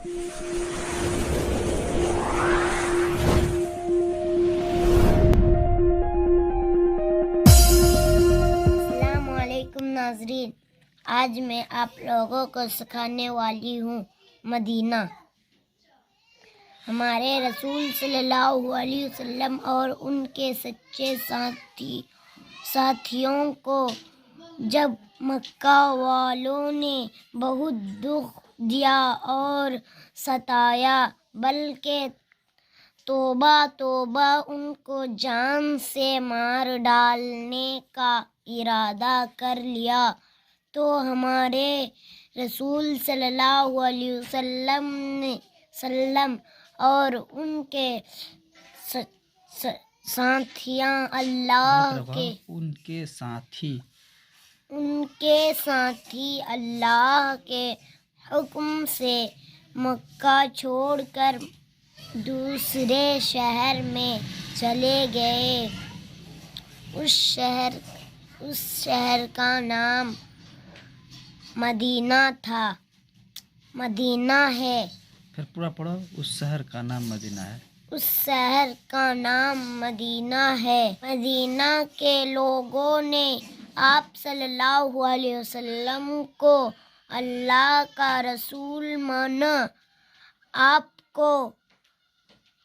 السلام علیکم ناظرین، آج میں آپ لوگوں کو سکھانے والی ہوں مدینہ۔ ہمارے رسول صلی اللہ علیہ وسلم اور ان کے سچے ساتھیوں کو جب مکہ والوں نے بہت دکھ دیا اور ستایا، بلکہ توبہ ان کو جان سے مار ڈالنے کا ارادہ کر لیا، تو ہمارے رسول صلی اللہ علیہ وسلم اور ان کے ساتھیاں اللہ کے حکم سے مکہ چھوڑ کر دوسرے شہر میں چلے گئے۔ اس شہر کا نام مدینہ تھا، مدینہ ہے۔ پھر پورا پڑھو۔ اس شہر کا نام مدینہ ہے۔ اس شہر کا نام مدینہ ہے۔ مدینہ کے لوگوں نے آپ صلی اللہ علیہ وسلم کو اللہ کا رسول مانا، آپ کو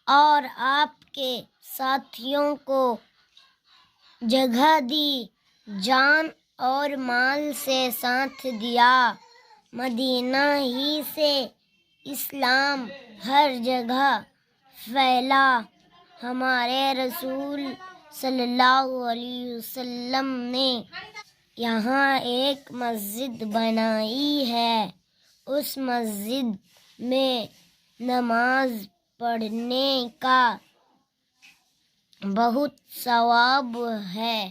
اور آپ کے ساتھیوں کو جگہ دی، جان اور مال سے ساتھ دیا۔ مدینہ ہی سے اسلام ہر جگہ پھیلا۔ ہمارے رسول صلی اللہ علیہ وسلم نے یہاں ایک مسجد بنائی ہے۔ اس مسجد میں نماز پڑھنے کا بہت ثواب ہے۔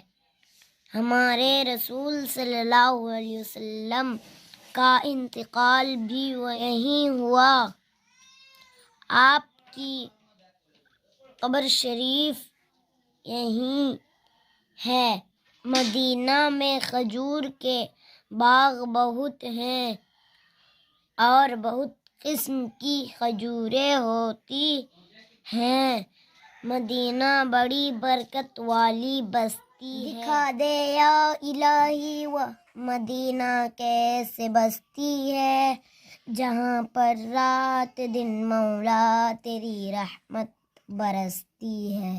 ہمارے رسول صلی اللہ علیہ وسلم کا انتقال بھی یہیں ہوا۔ آپ کی قبر شریف یہیں ہے۔ مدینہ میں کھجور کے باغ بہت ہیں اور بہت قسم کی کھجوریں ہوتی ہیں۔ مدینہ بڑی برکت والی بستی ہے۔ دکھا دے یا الہی وہ مدینہ کیسے بستی ہے، جہاں پر رات دن مولا تیری رحمت برستی ہے۔